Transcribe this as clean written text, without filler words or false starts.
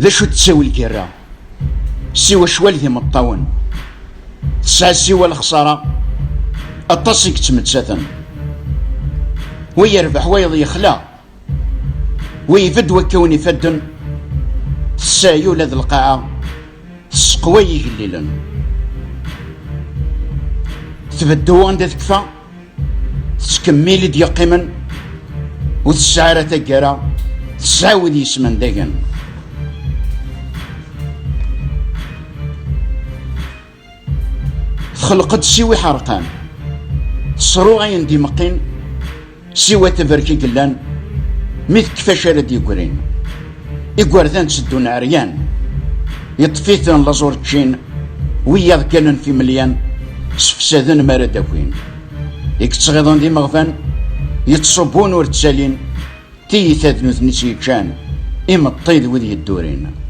ذا شو تساوي الكرة سوى شوال ذي مطاون تسعى سوى الخسارة التصيق تمتساثن ويربح ويض يخلع ويفد وكوني فدن تسايو لذ القاعة تسقوي يقليلا تبدو عند تكفى تكميلي ديال قيمن وتسعى تقرا تسعاود يسمن داكن تخلقت سيوي حرقان تصرو غاين دي مقين سيوي تفركي قلان ميت كفاش راد يقرين يقوردان تسدون عريان يطفيثن لازور تشين وياض كانن في مليان سفسادن مارد اكوين يكتغيضون دي مغفان يتصبون ورتسالين تيثاذ نثنسي كان إما الطيد وذي الدورين.